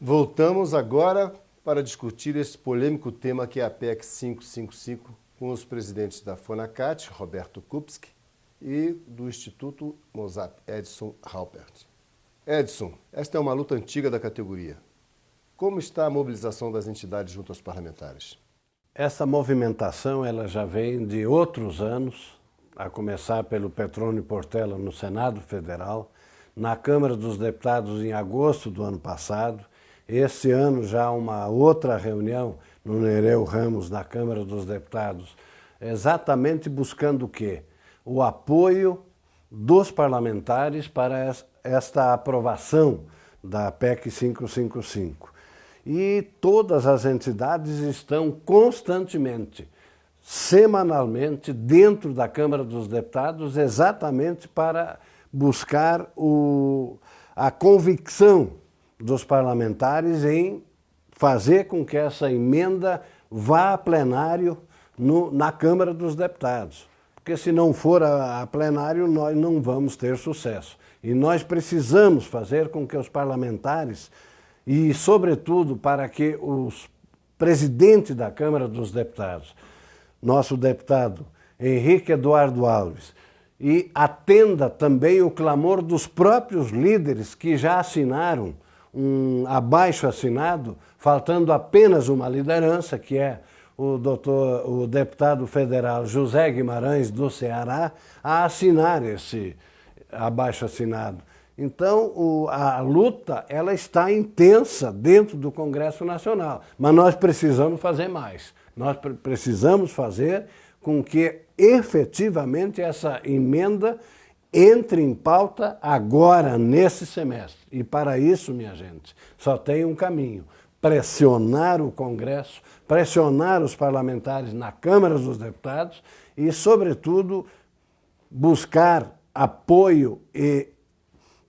Voltamos agora para discutir esse polêmico tema que é a PEC 555 com os presidentes da FONACAT, Roberto Kupski, e do Instituto Mozap, Edson Halpert. Edson, esta é uma luta antiga da categoria. Como está a mobilização das entidades junto aos parlamentares? Essa movimentação ela já vem de outros anos, a começar pelo Petrônio Portela no Senado Federal, na Câmara dos Deputados em agosto do ano passado. Esse ano já uma outra reunião no Nereu Ramos, na Câmara dos Deputados, exatamente buscando o quê? O apoio dos parlamentares para esta aprovação da PEC 555. E todas as entidades estão constantemente, semanalmente, dentro da Câmara dos Deputados, exatamente para buscar a convicção dos parlamentares em fazer com que essa emenda vá a plenário na Câmara dos Deputados. Porque se não for a plenário, nós não vamos ter sucesso. E nós precisamos fazer com que os parlamentares, e sobretudo para que os presidentes da Câmara dos Deputados, nosso deputado Henrique Eduardo Alves, e atenda também o clamor dos próprios líderes que já assinaram um abaixo assinado, faltando apenas uma liderança, que é o deputado federal José Guimarães, do Ceará, a assinar esse abaixo assinado. Então, a luta ela está intensa dentro do Congresso Nacional, mas nós precisamos fazer mais. Nós precisamos fazer com que efetivamente essa emenda entre em pauta agora, nesse semestre. E para isso, minha gente, só tem um caminho: pressionar o Congresso, pressionar os parlamentares na Câmara dos Deputados e, sobretudo, buscar apoio e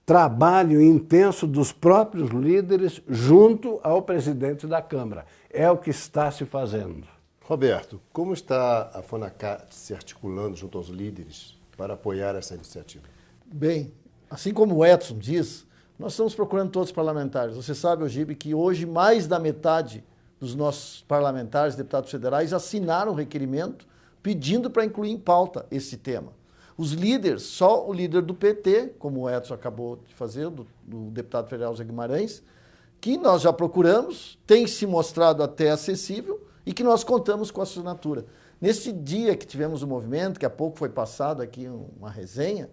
trabalho intenso dos próprios líderes junto ao presidente da Câmara. É o que está se fazendo. Roberto, como está a FONACAT se articulando junto aos líderes para apoiar essa iniciativa? Bem, assim como o Edson diz, nós estamos procurando todos os parlamentares. Você sabe, Ogibe, que hoje mais da metade dos nossos parlamentares, deputados federais, assinaram um requerimento pedindo para incluir em pauta esse tema. Os líderes, só o líder do PT, como o Edson acabou de fazer, do deputado federal Zé Guimarães, que nós já procuramos, tem se mostrado até acessível e que nós contamos com a assinatura. Neste dia que tivemos o movimento, que há pouco foi passado aqui uma resenha,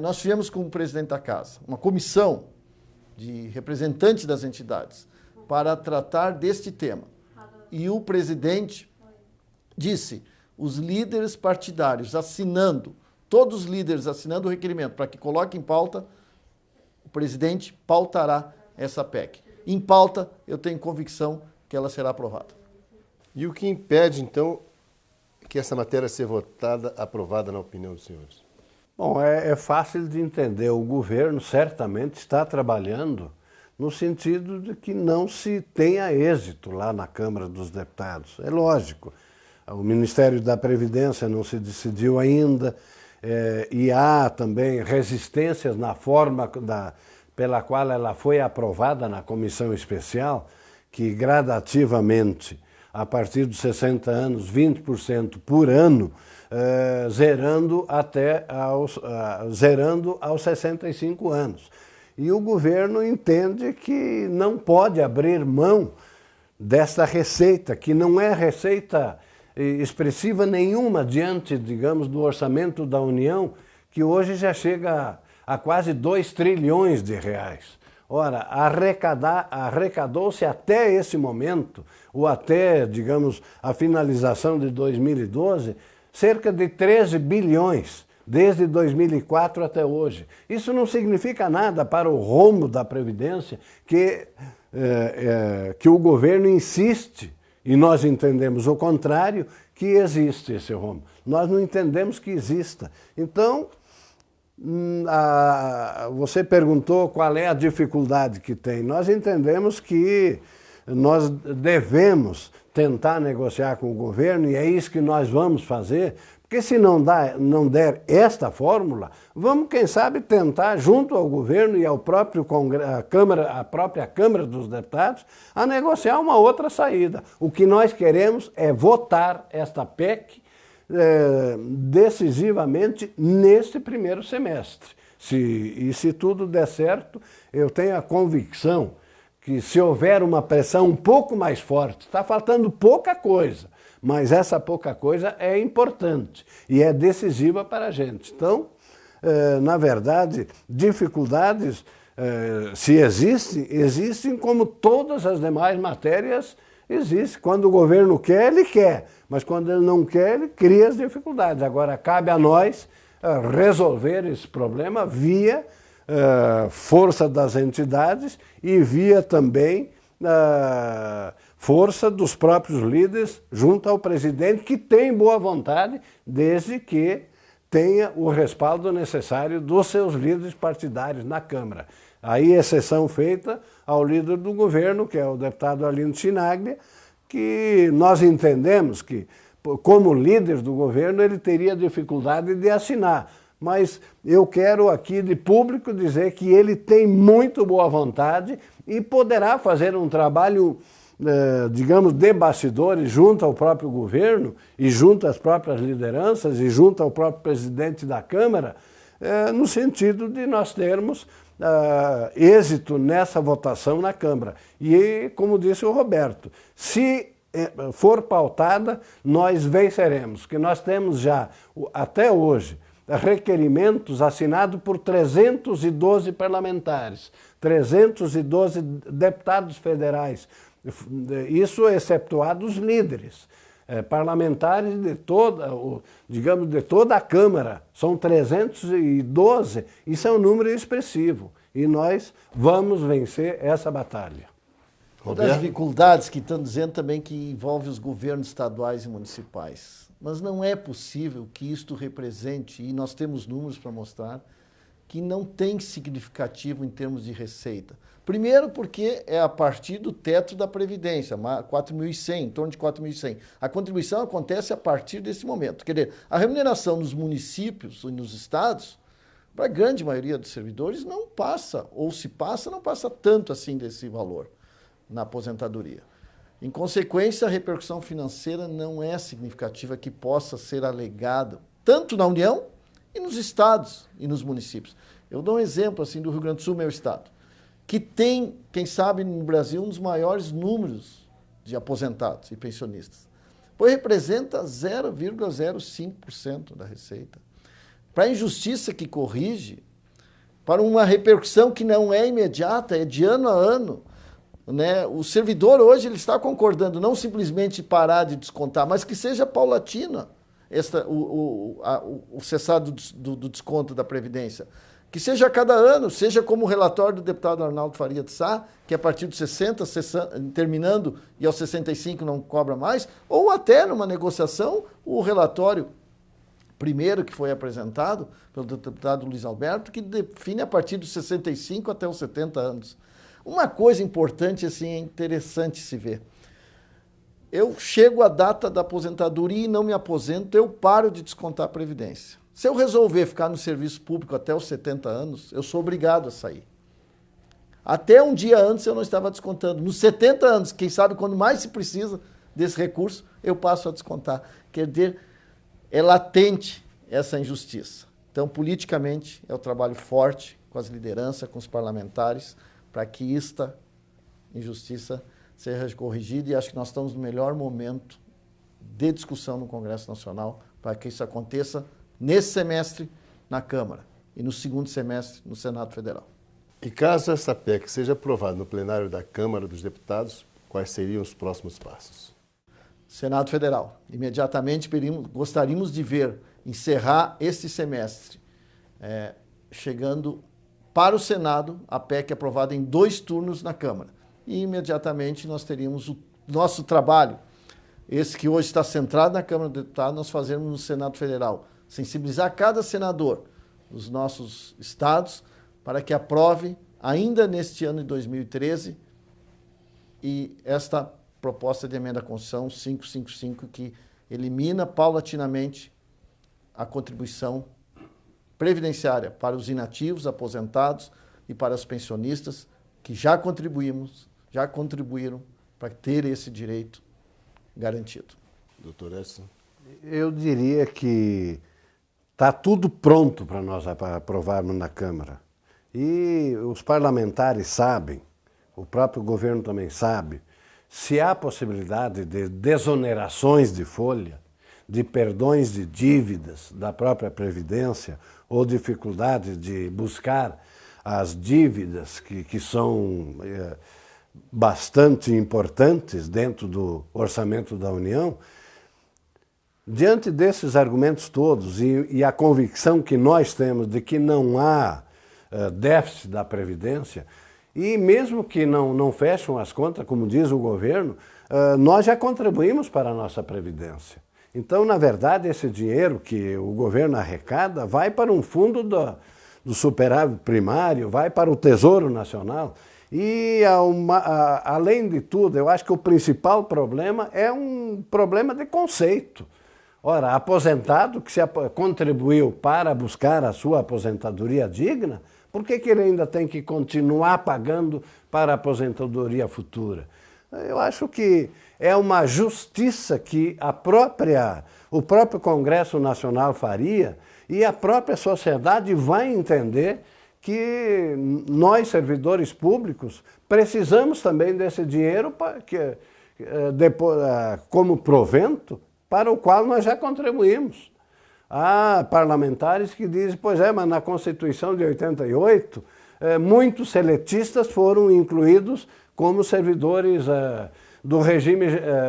nós tivemos com o presidente da casa uma comissão de representantes das entidades para tratar deste tema. E o presidente disse, os líderes partidários assinando, todos os líderes assinando o requerimento para que coloque em pauta, o presidente pautará essa PEC. Em pauta, eu tenho convicção que ela será aprovada. E o que impede, então, que essa matéria seja votada, aprovada, na opinião dos senhores? Bom, é fácil de entender. O governo certamente está trabalhando no sentido de que não se tenha êxito lá na Câmara dos Deputados. É lógico. O Ministério da Previdência não se decidiu ainda, e há também resistências na forma pela qual ela foi aprovada na comissão especial, que gradativamente, a partir dos 60 anos, 20% por ano, zerando aos 65 anos. E o governo entende que não pode abrir mão desta receita, que não é receita expressiva nenhuma diante, digamos, do orçamento da União, que hoje já chega a quase 2 trilhões de reais. Ora, arrecadou-se até esse momento, ou até, digamos, a finalização de 2012, cerca de 13 bilhões, desde 2004 até hoje. Isso não significa nada para o rombo da Previdência, que o governo insiste, e nós entendemos o contrário, que existe esse rombo. Nós não entendemos que exista. Então, você perguntou qual é a dificuldade que tem. Nós entendemos que nós devemos tentar negociar com o governo, e é isso que nós vamos fazer, Porque se não der esta fórmula, vamos, quem sabe, tentar, junto ao governo e ao próprio a própria Câmara dos Deputados, a negociar uma outra saída. O que nós queremos é votar esta PEC decisivamente neste primeiro semestre. Se tudo der certo, eu tenho a convicção que se houver uma pressão um pouco mais forte, está faltando pouca coisa, mas essa pouca coisa é importante e é decisiva para a gente. Então, na verdade, dificuldades, se existem como todas as demais matérias existem. Quando o governo quer, ele quer, mas quando ele não quer, ele cria as dificuldades. Agora, cabe a nós resolver esse problema via força das entidades e via também força dos próprios líderes junto ao presidente, que tem boa vontade, desde que tenha o respaldo necessário dos seus líderes partidários na Câmara. Aí, exceção feita ao líder do governo, que é o deputado Arlindo Chinaglia, que nós entendemos que, como líder do governo, ele teria dificuldade de assinar. Mas eu quero aqui de público dizer que ele tem muito boa vontade e poderá fazer um trabalho, digamos, de bastidores junto ao próprio governo e junto às próprias lideranças e junto ao próprio presidente da Câmara, no sentido de nós termos êxito nessa votação na Câmara. E, como disse o Roberto, se for pautada, nós venceremos, porque nós temos já, até hoje, requerimentos assinados por 312 parlamentares, 312 deputados federais, isso exceptuado os líderes. Parlamentares de toda a Câmara, são 312, isso é um número expressivo, e nós vamos vencer essa batalha. Uma das dificuldades que estão dizendo também que envolve os governos estaduais e municipais. Mas não é possível que isto represente, e nós temos números para mostrar, que não tem significativo em termos de receita. Primeiro porque é a partir do teto da Previdência, 4.100, em torno de 4.100. A contribuição acontece a partir desse momento. Quer dizer, a remuneração nos municípios e nos estados, para a grande maioria dos servidores, não passa, ou se passa, não passa tanto assim desse valor na aposentadoria. Em consequência, a repercussão financeira não é significativa que possa ser alegada, tanto na União e nos estados e nos municípios. Eu dou um exemplo assim do Rio Grande do Sul, meu estado, que tem, quem sabe, no Brasil, um dos maiores números de aposentados e pensionistas. Pois representa 0,05% da receita. Para a injustiça que corrige, para uma repercussão que não é imediata, é de ano a ano, né? O servidor hoje ele está concordando não simplesmente parar de descontar, mas que seja paulatina o cessado do desconto da Previdência. Que seja a cada ano, seja como o relatório do deputado Arnaldo Faria de Sá, que a partir dos 60, terminando e aos 65 não cobra mais, ou até numa negociação, o relatório primeiro que foi apresentado pelo deputado Luiz Alberto, que define a partir dos 65 até os 70 anos. Uma coisa importante, assim, é interessante se ver. Eu chego à data da aposentadoria e não me aposento, eu paro de descontar a Previdência. Se eu resolver ficar no serviço público até os 70 anos, eu sou obrigado a sair. Até um dia antes eu não estava descontando. Nos 70 anos, quem sabe quando mais se precisa desse recurso, eu passo a descontar. Quer dizer, é latente essa injustiça. Então, politicamente, é o trabalho forte com as lideranças, com os parlamentares, para que esta injustiça seja corrigida, e acho que nós estamos no melhor momento de discussão no Congresso Nacional para que isso aconteça nesse semestre na Câmara e no segundo semestre no Senado Federal. E caso essa PEC seja aprovada no plenário da Câmara dos Deputados, quais seriam os próximos passos? Senado Federal. Imediatamente gostaríamos de ver encerrar este semestre, chegando para o Senado a PEC aprovada em 2 turnos na Câmara. E imediatamente nós teríamos o nosso trabalho, esse que hoje está centrado na Câmara dos Deputados, nós fazemos no Senado Federal. Sensibilizar cada senador dos nossos estados para que aprove ainda neste ano de 2013 e esta proposta de emenda à Constituição 555 que elimina paulatinamente a contribuição previdenciária para os inativos, aposentados e para os pensionistas que já contribuíram para ter esse direito garantido. Doutor Edson? Eu diria que está tudo pronto para nós aprovarmos na Câmara. E os parlamentares sabem, o próprio governo também sabe, se há possibilidade de desonerações de folha, de perdões de dívidas da própria Previdência ou dificuldade de buscar as dívidas que são bastante importantes dentro do orçamento da União. Diante desses argumentos todos e a convicção que nós temos de que não há déficit da Previdência, e mesmo que não fecham as contas, como diz o governo, nós já contribuímos para a nossa Previdência. Então, na verdade, esse dinheiro que o governo arrecada vai para um fundo do superávit primário, vai para o Tesouro Nacional. E, além de tudo, eu acho que o principal problema é um problema de conceito. Ora, aposentado que contribuiu para buscar a sua aposentadoria digna, por que ele ainda tem que continuar pagando para a aposentadoria futura? Eu acho que é uma justiça que o próprio Congresso Nacional faria e a própria sociedade vai entender que nós, servidores públicos, precisamos também desse dinheiro como provento para o qual nós já contribuímos. Há parlamentares que dizem, pois é, mas na Constituição de 88, muitos seletistas foram incluídos como servidores do regime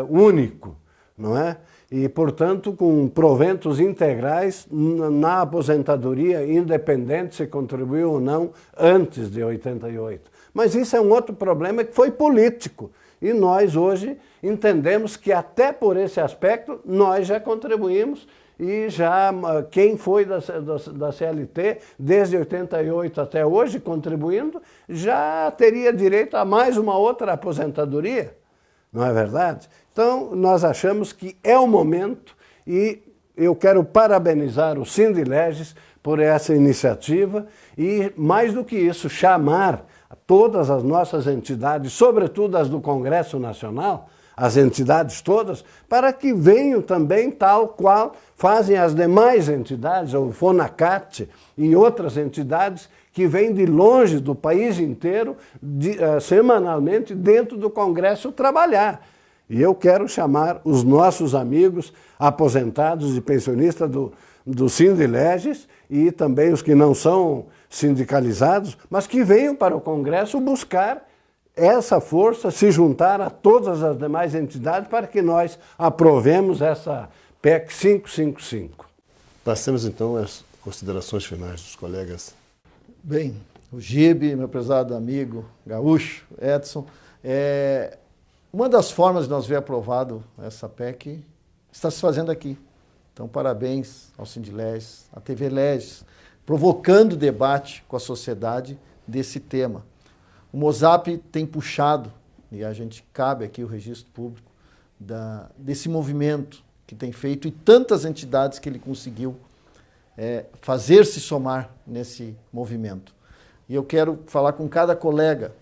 único, não é? E, portanto, com proventos integrais na aposentadoria, independente se contribuiu ou não antes de 88. Mas isso é um outro problema que foi político. E nós hoje entendemos que até por esse aspecto nós já contribuímos e já quem foi da CLT desde 88 até hoje contribuindo já teria direito a mais uma outra aposentadoria, não é verdade? Então nós achamos que é o momento e eu quero parabenizar o Sindileges por essa iniciativa e mais do que isso chamar todas as nossas entidades, sobretudo as do Congresso Nacional, as entidades todas, para que venham também tal qual fazem as demais entidades, o FONACAT e outras entidades que vêm de longe do país inteiro, semanalmente, dentro do Congresso trabalhar. E eu quero chamar os nossos amigos aposentados e pensionistas do Sindileges e também os que não são sindicalizados, mas que venham para o Congresso buscar essa força, se juntar a todas as demais entidades para que nós aprovemos essa PEC 555. Passemos então às considerações finais dos colegas. Bem, o Gibe, meu prezado amigo gaúcho, Edson, uma das formas de nós ver aprovado essa PEC está se fazendo aqui. Então, parabéns ao Sindileges, à TV Leges, provocando debate com a sociedade desse tema. O Mozap tem puxado, e a gente cabe aqui o registro público, desse movimento que tem feito e tantas entidades que ele conseguiu fazer se somar nesse movimento. E eu quero falar com cada colega,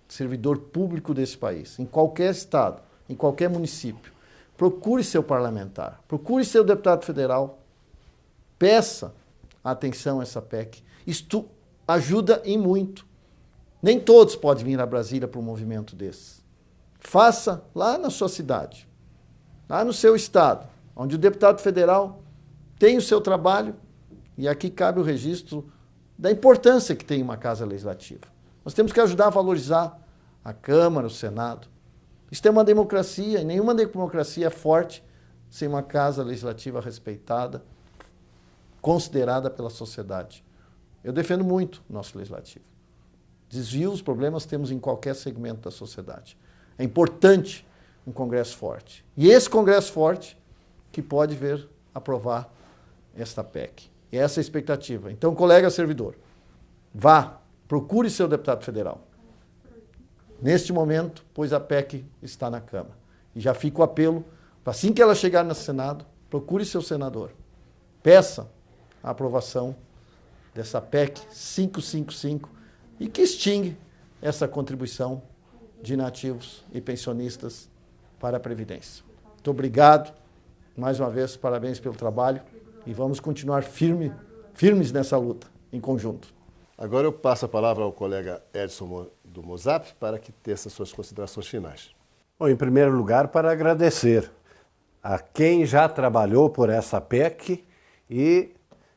servidor público desse país, em qualquer estado, em qualquer município. Procure seu parlamentar, procure seu deputado federal, peça atenção a essa PEC. Isto ajuda em muito. Nem todos podem vir a Brasília para um movimento desse. Faça lá na sua cidade, lá no seu estado, onde o deputado federal tem o seu trabalho, e aqui cabe o registro da importância que tem uma casa legislativa. Nós temos que ajudar a valorizar a Câmara, o Senado. Isso é uma democracia, e nenhuma democracia é forte sem uma casa legislativa respeitada, considerada pela sociedade. Eu defendo muito o nosso legislativo. Desvios, problemas temos em qualquer segmento da sociedade. É importante um Congresso forte. E esse Congresso forte que pode vir aprovar esta PEC. E essa é a expectativa. Então, colega servidor, vá, procure seu deputado federal. Neste momento, pois a PEC está na Câmara. E já fica o apelo, para assim que ela chegar no Senado, procure seu senador. peça a aprovação dessa PEC 555 e que extingue essa contribuição de inativos e pensionistas para a Previdência. Muito obrigado, mais uma vez, parabéns pelo trabalho e vamos continuar firmes nessa luta, em conjunto. Agora eu passo a palavra ao colega Edson do Mozap para que teça suas considerações finais. Bom, em primeiro lugar, para agradecer a quem já trabalhou por essa PEC e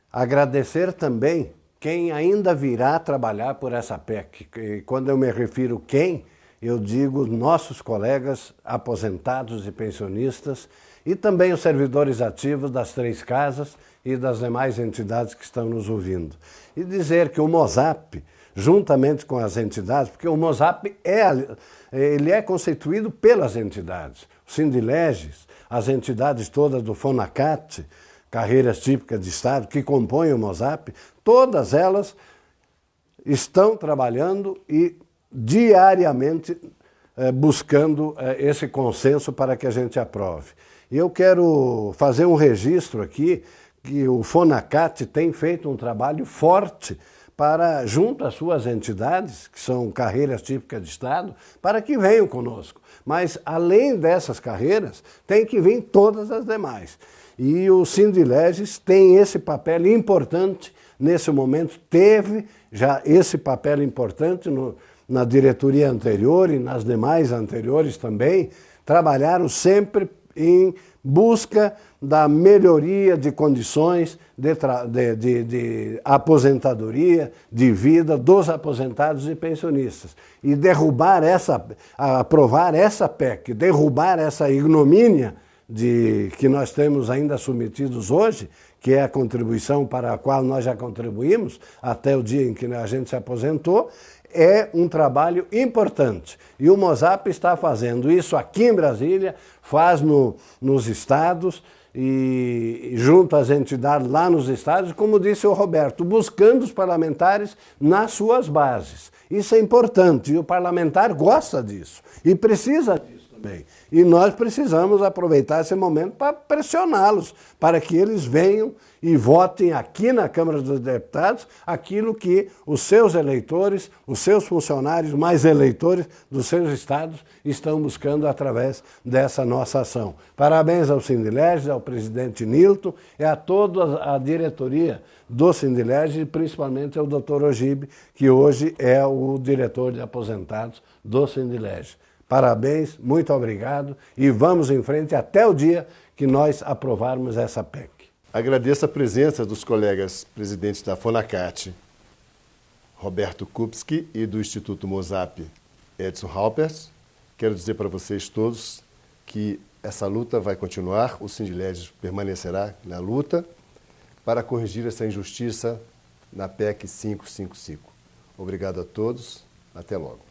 agradecer também quem ainda virá trabalhar por essa PEC. E quando eu me refiro quem, eu digo nossos colegas aposentados e pensionistas e também os servidores ativos das 3 casas e das demais entidades que estão nos ouvindo. E dizer que o Mozap, juntamente com as entidades, porque o Mozap ele é constituído pelas entidades, o Sindileges, as entidades todas do FONACAT, carreiras típicas de Estado, que compõem o Mozap, todas elas estão trabalhando e diariamente buscando esse consenso para que a gente aprove. E eu quero fazer um registro aqui que o FONACAT tem feito um trabalho forte para, junto às suas entidades, que são carreiras típicas de Estado, para que venham conosco. Mas, além dessas carreiras, tem que vir todas as demais. E o Sindileges tem esse papel importante, nesse momento teve já esse papel importante na diretoria anterior e nas demais anteriores também, trabalharam sempre em busca da melhoria de condições de aposentadoria, de vida dos aposentados e pensionistas. E aprovar essa PEC, derrubar essa ignomínia que nós temos ainda submetidos hoje, que é a contribuição para a qual nós já contribuímos até o dia em que a gente se aposentou, é um trabalho importante. E o Mozap está fazendo isso aqui em Brasília, faz nos estados e junto às entidades lá nos estados, como disse o Roberto, buscando os parlamentares nas suas bases. Isso é importante e o parlamentar gosta disso e precisa disso também. E nós precisamos aproveitar esse momento para pressioná-los, para que eles venham e votem aqui na Câmara dos Deputados aquilo que os seus eleitores, os seus funcionários mais eleitores dos seus estados estão buscando através dessa nossa ação. Parabéns ao Sindileges, ao presidente Nilton e a toda a diretoria do Sindileges e principalmente ao Dr. Ogibe, que hoje é o diretor de aposentados do Sindileges. Parabéns, muito obrigado e vamos em frente até o dia que nós aprovarmos essa PEC. Agradeço a presença dos colegas presidentes da FONACAT, Roberto Kupski, e do Instituto Mozap, Edson Halpert. Quero dizer para vocês todos que essa luta vai continuar, o Sindileges permanecerá na luta para corrigir essa injustiça na PEC 555. Obrigado a todos, até logo.